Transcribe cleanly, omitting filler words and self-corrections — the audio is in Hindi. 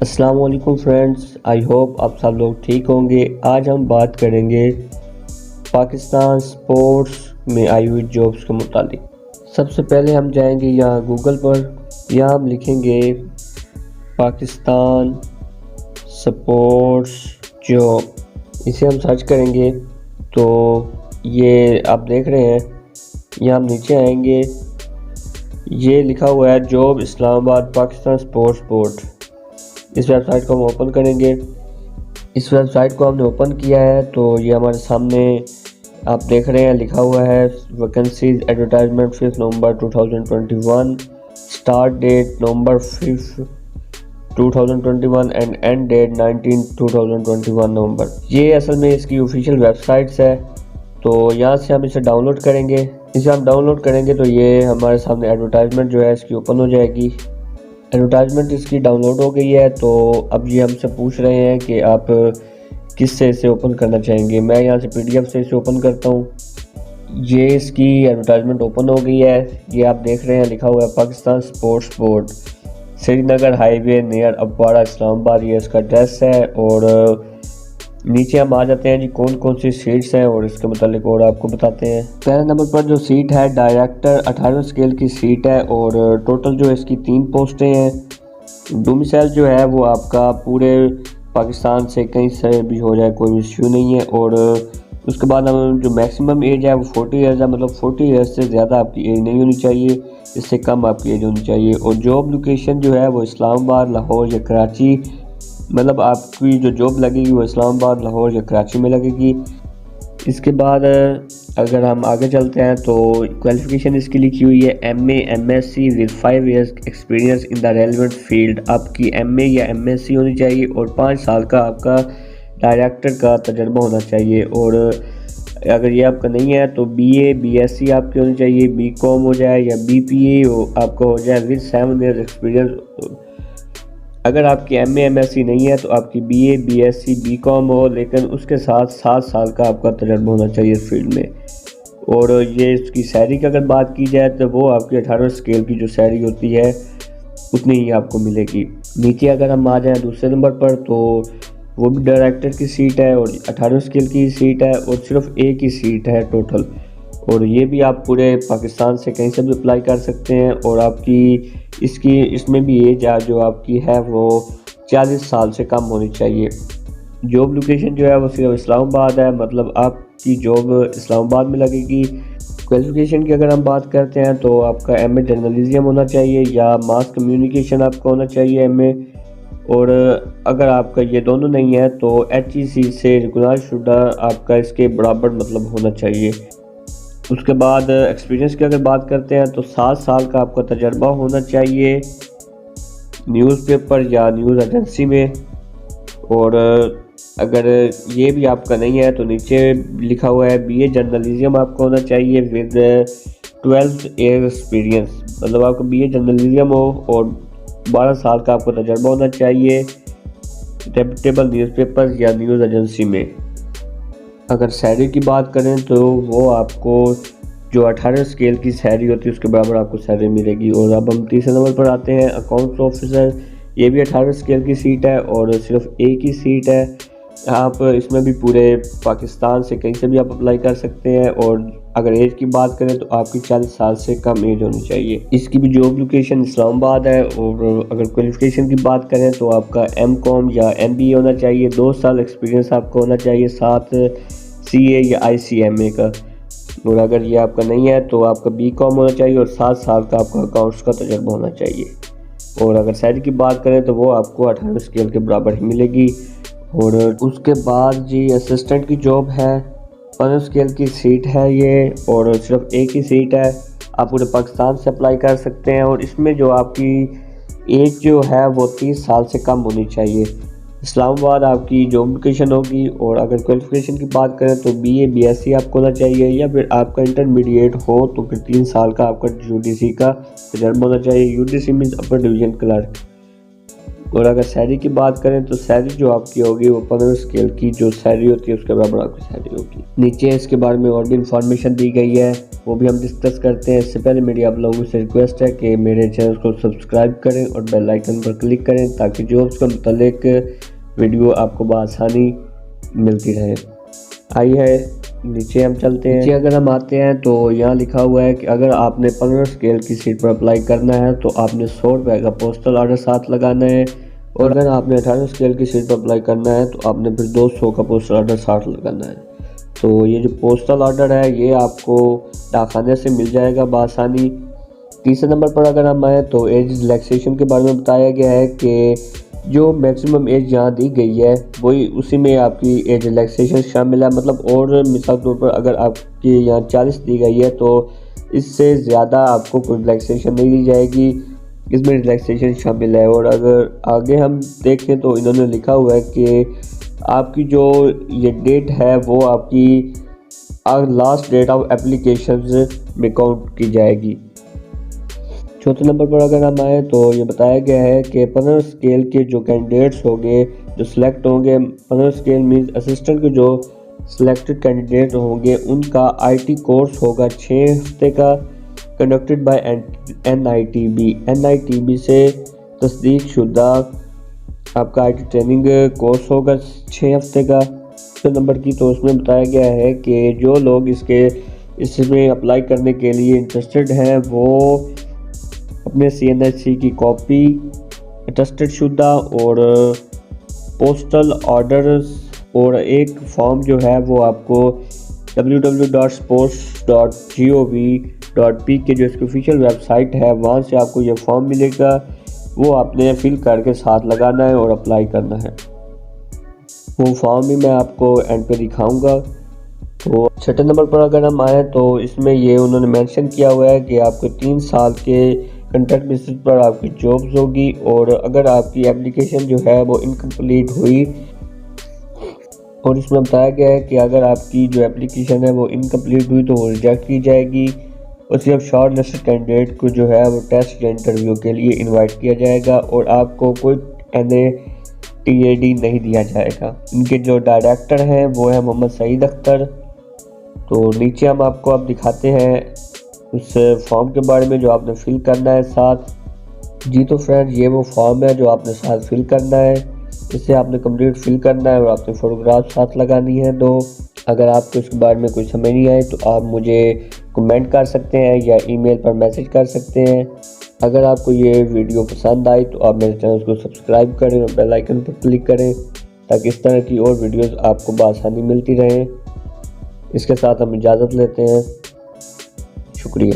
अस्सलाम वालेकुम फ्रेंड्स, आई होप आप सब लोग ठीक होंगे। आज हम बात करेंगे पाकिस्तान स्पोर्ट्स में आई हुई जॉब्स के मुतालिक। सबसे पहले हम जाएंगे यहाँ गूगल पर, यहाँ हम लिखेंगे पाकिस्तान स्पोर्ट्स जॉब। इसे हम सर्च करेंगे तो ये आप देख रहे हैं, यहाँ हम नीचे आएंगे, ये लिखा हुआ है job Islamabad Pakistan sports board. इस वेबसाइट को हम ओपन करेंगे। इस वेबसाइट को हमने ओपन किया है तो ये हमारे सामने आप देख रहे हैं लिखा हुआ है vacancies advertisement 5 November 2021, start date November 5 2021 end end date 19 2021 November. ये असल में इसकी ऑफिशियल वेबसाइट्स है, तो यहाँ से हम इसे डाउनलोड करेंगे। इसे हम डाउनलोड करेंगे तो ये हमारे सामने एडवर्टाइजमेंट जो है इसकी ओपन हो जाएगी। एडवर्टाइजमेंट इसकी डाउनलोड हो गई है, तो अब ये हमसे पूछ रहे हैं कि आप किस से इसे ओपन करना चाहेंगे। मैं यहाँ से पीडीएफ से इसे ओपन करता हूँ। ये इसकी एडवर्टाइजमेंट ओपन हो गई है। ये आप देख रहे हैं लिखा हुआ है Pakistan sports board, Srinagar highway near Aabpara Islamabad, ये इसका एड्रेस है। और नीचे हम आ जाते हैं जी कौन कौन सी सीट्स हैं और इसके मुतालिक और आपको बताते हैं। पहले नंबर पर जो सीट है डायरेक्टर 18वें स्केल की सीट है और टोटल जो इसकी 3 पोस्टें हैं। डोमिसाइल जो है वो आपका पूरे पाकिस्तान से कहीं से भी हो जाए, कोई इश्यू नहीं है। और उसके बाद हम जो मैक्सिमम एज है वो 40 ईयर्स है, मतलब 40 ईयर्स से ज़्यादा आपकी एज नहीं होनी चाहिए, इससे कम आपकी एज होनी चाहिए। और जॉब लोकेशन जो है वो इस्लामाबाद, लाहौर या कराची, मतलब आपकी जो जॉब लगेगी वो इस्लामाबाद, लाहौर या कराची में लगेगी। इसके बाद अगर हम आगे चलते हैं तो क्वालिफ़िकेशन इसकी लिखी हुई है MA MSc with 5 years experience in the relevant field. आपकी MA या MSc होनी चाहिए और 5 साल का आपका डायरेक्टर का तजर्बा होना चाहिए। और अगर ये आपका नहीं है तो BA BSc आपकी होनी चाहिए, BCom हो जाए या BPA आपका हो जाए विद 7 इयर्स एक्सपीरियंस। अगर आपकी MA MSc नहीं है तो आपकी BA BSc BCom हो, लेकिन उसके साथ 7 साल का आपका तजर्बा होना चाहिए इस फील्ड में। और ये इसकी सैलरी की अगर बात की जाए तो वो आपकी 18 स्केल की जो सैलरी होती है उतनी ही आपको मिलेगी। नीचे अगर हम आ जाएँ दूसरे नंबर पर तो वो भी डायरेक्टर की सीट है और 18 स्केल की सीट है और सिर्फ एक ही सीट है टोटल। और ये भी आप पूरे पाकिस्तान से कहीं से भी अप्लाई कर सकते हैं। और आपकी इसमें भी एज जो आपकी है वो 40 साल से कम होनी चाहिए। जॉब लोकेशन जो है वो सिर्फ इस्लामाबाद है, मतलब आपकी जॉब इस्लामाबाद में लगेगी। क्वालिफ़िकेशन की अगर हम बात करते हैं तो आपका MA जर्नलिज्म होना चाहिए या मास कम्युनिकेशन आपका होना चाहिए MA। और अगर आपका ये दोनों नहीं है तो HEC से रिकॉग्नाइज्ड शुदा आपका इसके बराबर मतलब होना चाहिए। उसके बाद एक्सपीरियंस की अगर बात करते हैं तो 7 साल का आपका तजर्बा होना चाहिए न्यूज़पेपर या न्यूज़ एजेंसी में। और अगर ये भी आपका नहीं है तो नीचे लिखा हुआ है BA जर्नलिज्म आपका होना चाहिए विद 12 ईयर एक्सपीरियंस, मतलब आपका BA जर्नलिज्म हो और 12 साल का आपको तजर्बा होना चाहिए रेप्यूटेबल न्यूज़पेपर या न्यूज़ एजेंसी में। अगर सैलरी की बात करें तो वो आपको जो 18 स्केल की सैलरी होती है उसके बराबर आपको सैलरी मिलेगी। और अब हम तीसरे नंबर पर आते हैं अकाउंट्स ऑफिसर। ये भी 18 स्केल की सीट है और सिर्फ एक ही सीट है। आप इसमें भी पूरे पाकिस्तान से कहीं से भी आप अप्लाई कर सकते हैं। और अगर एज की बात करें तो आपकी 40 साल से कम एज होनी चाहिए। इसकी भी जॉब लोकेशन इस्लामाबाद है। और अगर क्वालिफ़िकेशन की बात करें तो आपका MCom या MBA होना चाहिए, 2 साल एक्सपीरियंस आपको होना चाहिए, साथ CA या ICMA का। और अगर ये आपका नहीं है तो आपका BCom होना चाहिए और 7 साल का आपका अकाउंट्स का तजर्बा होना चाहिए। और अगर सैलरी की बात करें तो वो आपको 18 स्केल के बराबर ही मिलेगी। और उसके बाद जी असिस्टेंट की जॉब है, 15 स्केल की सीट है ये और सिर्फ एक ही सीट है। आप पूरे पाकिस्तान से अप्लाई कर सकते हैं और इसमें जो आपकी एज जो है वो 30 साल से कम होनी चाहिए। इस्लामाबाद आपकी जॉब लोकेशन होगी। और अगर क्वालिफ़िकेशन की बात करें तो BA BSc आपको होना चाहिए या फिर आपका इंटरमीडिएट हो तो फिर 3 साल का आपका UDC का तजर्बा होना चाहिए। UDC means upper division clerk. और अगर सैलरी की बात करें तो सैलरी जो आपकी होगी वो 15 स्केल की जो सैलरी होती है उसके बराबर आपकी सैलरी होगी। नीचे इसके बारे में और भी इंफॉर्मेशन दी गई है। वो भी हम डिस्कस करते हैं। इससे पहले मेरी आप लोगों से रिक्वेस्ट है कि मेरे चैनल को सब्सक्राइब करें और बेल आइकन पर क्लिक करें ताकि जॉब्स के मुतालिक वीडियो आपको बआसानी मिलती रहे। आइए नीचे हम चलते हैं। नीचे अगर हम आते हैं तो यहाँ लिखा हुआ है कि अगर आपने 15 स्केल की सीट पर अप्लाई करना है तो आपने 100 रुपये का पोस्टल ऑर्डर साथ लगाना है, और अगर आपने 18 स्केल की सीट पर अप्लाई करना है तो आपने फिर 200 का पोस्टल ऑर्डर साथ लगाना है। तो ये जो पोस्टल ऑर्डर है ये आपको डाकखाने से मिल जाएगा बआसानी। तीसरे नंबर पर अगर हम आए तो एज रिलैक्सेशन के बारे में बताया गया है कि जो मैक्सिमम एज यहाँ दी गई है वही उसी में आपकी एज रिलैक्सेशन शामिल है। मतलब और मिसाल तौर पर अगर आपकी यहाँ 40 दी गई है तो इससे ज़्यादा आपको कोई रिलैक्सेशन नहीं दी जाएगी, इसमें रिलैक्सेशन शामिल है। और अगर आगे हम देखें तो इन्होंने लिखा हुआ है कि आपकी जो ये डेट है वो आपकी लास्ट डेट ऑफ एप्लीकेशन में काउंट की जाएगी। चौथे नंबर पर अगर हम आए तो ये बताया गया है कि 15 स्केल के जो कैंडिडेट्स होंगे जो सिलेक्ट होंगे, 15 स्केल मीन्स असिस्टेंट के जो सिलेक्टेड कैंडिडेट होंगे उनका आईटी कोर्स होगा 6 हफ्ते का, कंडक्टेड बाय NITB से तस्दीक शुदा आपका आईटी ट्रेनिंग कोर्स होगा 6 हफ्ते का। तो नंबर की तो उसमें बताया गया है कि जो लोग इसमें अप्लाई करने के लिए इंटरेस्टेड हैं वो अपने CNHC की कॉपी, अटेस्टेड शुदा और पोस्टल ऑर्डर्स और एक फॉर्म जो है वो आपको www.sports.gov.p के जो इसकी ऑफिशियल वेबसाइट है वहाँ से आपको ये फॉर्म मिलेगा, वो आपने फिल करके साथ लगाना है और अप्लाई करना है। वो फॉर्म भी मैं आपको एंड पे दिखाऊंगा। तो छठे नंबर पर अगर हम आए तो इसमें ये उन्होंने मेंशन किया हुआ है कि आपको 3 साल के कॉन्ट्रैक्ट बेसिस पर आपकी जॉब्स होगी, और अगर आपकी एप्लीकेशन जो है वो इनकम्प्लीट हुई, और इसमें बताया गया है कि अगर आपकी जो एप्लीकेशन है वो इनकम्प्लीट हुई तो वो रिजेक्ट की जाएगी और सिर्फ शॉर्ट लिस्टेड कैंडिडेट को जो है वो टेस्ट या इंटरव्यू के लिए इनवाइट किया जाएगा और आपको कोई NATAD नहीं दिया जाएगा। इनके जो डायरेक्टर हैं वो है मोहम्मद सईद अख्तर। तो नीचे हम आपको अब दिखाते हैं उस फॉर्म के बारे में जो आपने फिल करना है साथ। जी तो फ्रेंड ये वो फॉर्म है जो आपने साथ फिल करना है, इसे आपने कंप्लीट फिल करना है और आपने फ़ोटोग्राफ साथ लगानी है। तो अगर आपको इसके बारे में कोई समझ नहीं आए तो आप मुझे कमेंट कर सकते हैं या ईमेल पर मैसेज कर सकते हैं। अगर आपको ये वीडियो पसंद आई तो आप मेरे चैनल को सब्सक्राइब करें और बेल आइकन पर क्लिक करें ताकि इस तरह की और वीडियोस आपको बआसानी मिलती रहें। इसके साथ हम इजाज़त लेते हैं। शुक्रिया।